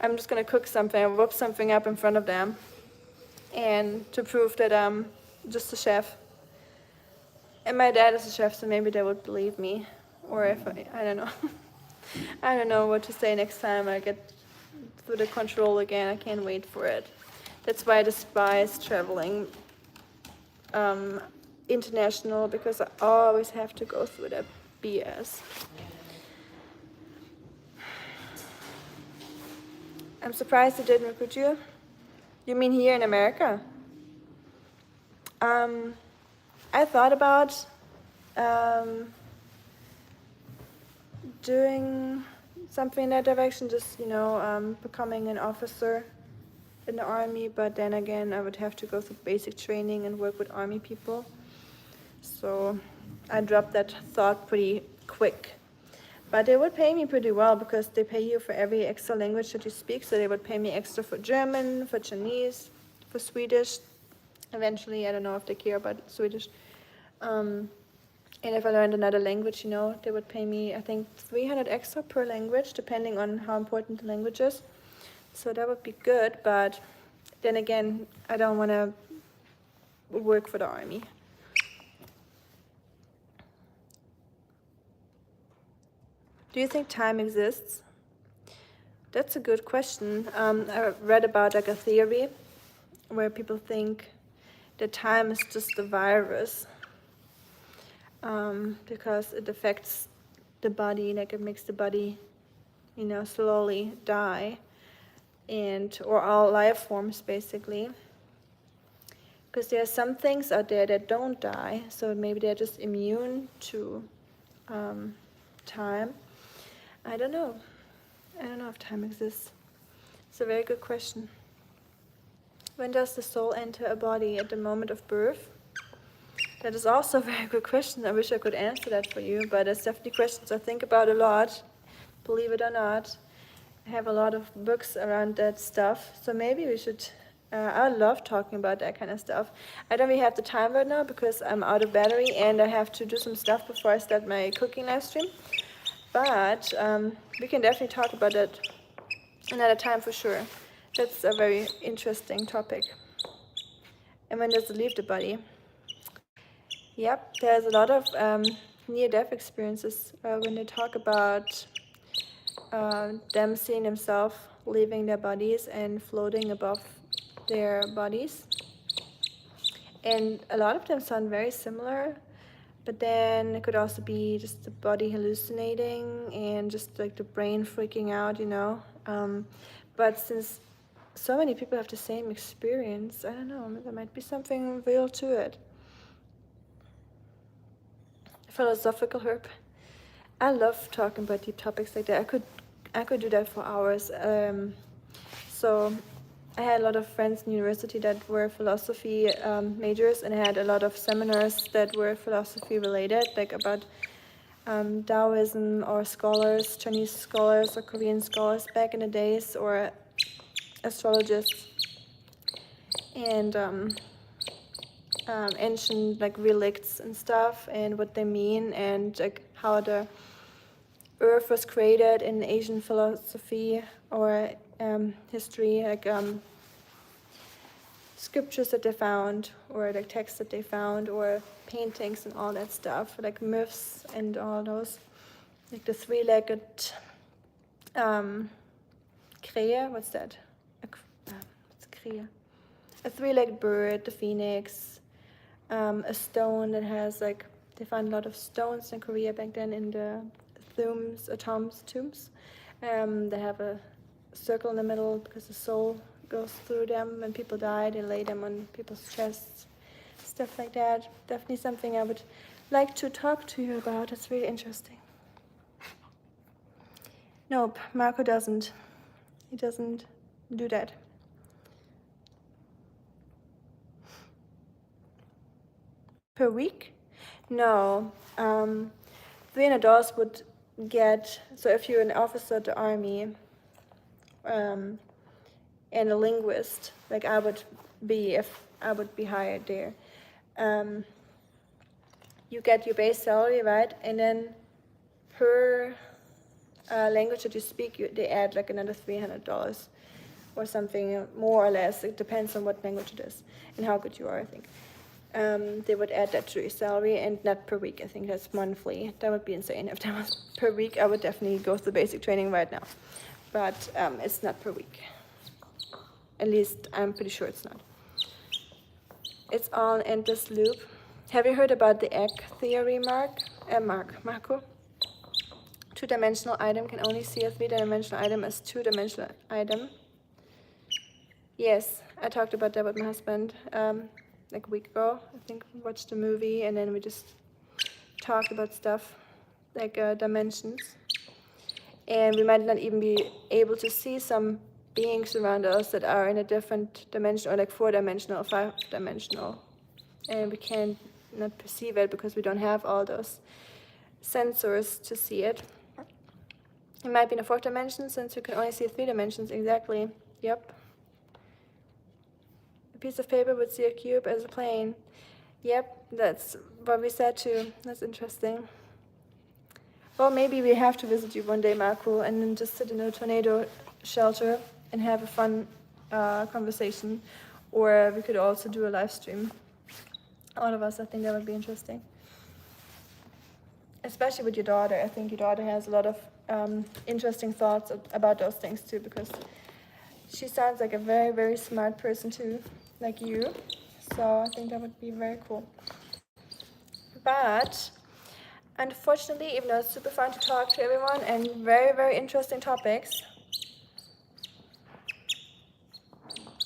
I'm just going to cook something, whip something up in front of them, and to prove that I'm just a chef. And my dad is a chef, so maybe they would believe me. Or if I don't know. I don't know what to say next time I get through the control again. I can't wait for it. That's why I despise traveling international, because I always have to go through that BS. I'm surprised they didn't recruit you. You mean here in America? I thought about doing something in that direction, just, becoming an officer in the army, but then again, I would have to go through basic training and work with army people. So I dropped that thought pretty quick. But they would pay me pretty well, because they pay you for every extra language that you speak. So they would pay me extra for German, for Chinese, for Swedish, eventually. I don't know if they care about Swedish. And if I learned another language, they would pay me, I think, 300 extra per language, depending on how important the language is. So that would be good, but then again, I don't want to work for the army. Do you think time exists? That's a good question. I read about like a theory where people think that time is just a virus, because it affects the body, like it makes the body, slowly die, or all life forms basically. Because there are some things out there that don't die, so maybe they're just immune to time. I don't know. I don't know if time exists. It's a very good question. When does the soul enter a body? At the moment of birth? That is also a very good question. I wish I could answer that for you, but it's definitely questions I think about a lot, believe it or not. I have a lot of books around that stuff, so maybe we should, I love talking about that kind of stuff. I don't really have the time right now because I'm out of battery and I have to do some stuff before I start my cooking live stream, but we can definitely talk about that another time for sure. That's a very interesting topic. And when does it leave the body? Yep, there's a lot of near-death experiences when they talk about them seeing themselves leaving their bodies and floating above their bodies. And a lot of them sound very similar, but then it could also be just the body hallucinating and just like the brain freaking out, But since so many people have the same experience, I don't know, there might be something real to it. Philosophical herb. I love talking about deep topics like that. I could do that for hours. So I had a lot of friends in university that were philosophy majors, and I had a lot of seminars that were philosophy related, like about Taoism or scholars, Chinese scholars or Korean scholars back in the days, or astrologists, and ancient like relicts and stuff, and what they mean, and like how the earth was created in Asian philosophy or history, like scriptures that they found, or like texts that they found, or paintings and all that stuff, like myths and all those, like the three-legged Krähe, what's that? What's Krähe? A three-legged bird, the phoenix, a stone that has like, they found a lot of stones in Korea back then in the tombs. They have a circle in the middle because the soul goes through them. When people die, they lay them on people's chests, stuff like that. Definitely something I would like to talk to you about. It's really interesting. Nope, Marco doesn't. He doesn't do that. Per week? No. $300 would get, so if you're an officer at the army and a linguist, like I would be if I would be hired there, you get your base salary, right? And then per language that you speak, they add like another $300 or something, more or less. It depends on what language it is and how good you are, I think. They would add that to your salary, and not per week. I think that's monthly. That would be insane. If that was per week, I would definitely go through basic training right now. But it's not per week. At least I'm pretty sure it's not. It's all endless loop. Have you heard about the egg theory, Marco? Two-dimensional item can only see a three-dimensional item as two-dimensional item. Yes, I talked about that with my husband like a week ago. I think we watched a movie and then we just talked about stuff like dimensions. And we might not even be able to see some beings around us that are in a different dimension, or like 4-dimensional, 5-dimensional. And we can not perceive it because we don't have all those sensors to see it. It might be in a 4th dimension since we can only see 3 dimensions exactly. Yep. A piece of paper would see a cube as a plane. Yep, that's what we said too. That's interesting. Well, maybe we have to visit you one day, Marco, and then just sit in a tornado shelter and have a fun conversation. Or we could also do a live stream. All of us, I think that would be interesting. Especially with your daughter. I think your daughter has a lot of interesting thoughts about those things too, because she sounds like a very, very smart person too, like you. So I think that would be very cool. But unfortunately, even though it's super fun to talk to everyone and very, very interesting topics,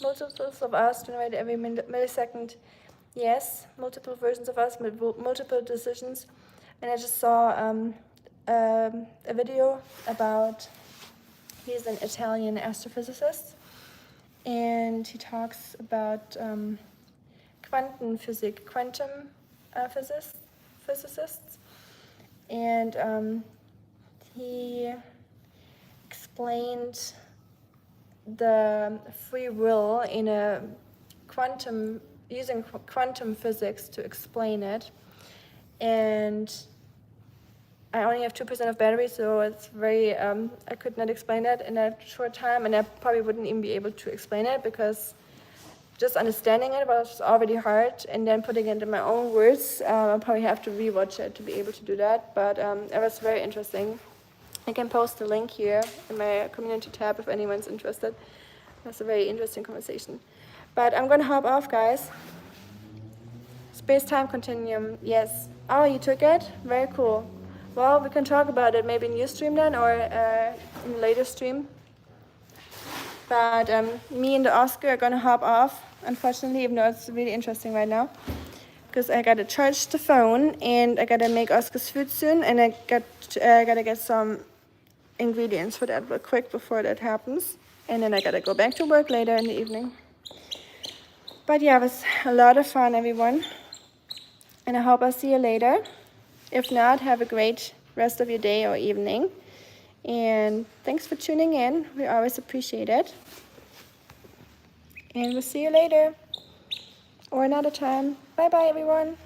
multiples of us generate every millisecond. Yes, multiple versions of us, multiple decisions. And I just saw a video about, he's an Italian astrophysicist, and he talks about quantum physicists, and he explained the free will in a using quantum physics to explain it. And I only have 2% of battery, so it's very, I could not explain that in a short time, and I probably wouldn't even be able to explain it because just understanding it was already hard, and then putting it in my own words, I'll probably have to rewatch it to be able to do that, but it was very interesting. I can post the link here in my community tab if anyone's interested. That's a very interesting conversation. But I'm gonna hop off, guys. Space-time continuum, yes. Oh, you took it? Very cool. Well, we can talk about it maybe in your stream then, or in a later stream. But me and the Oscar are gonna hop off, unfortunately, even though it's really interesting right now. Because I gotta charge the phone, and I gotta make Oscar's food soon, and I gotta get some ingredients for that real quick before that happens. And then I gotta go back to work later in the evening. But yeah, it was a lot of fun, everyone. And I hope I'll see you later. If not, have a great rest of your day or evening. And thanks for tuning in. We always appreciate it. And we'll see you later or another time. Bye-bye, everyone.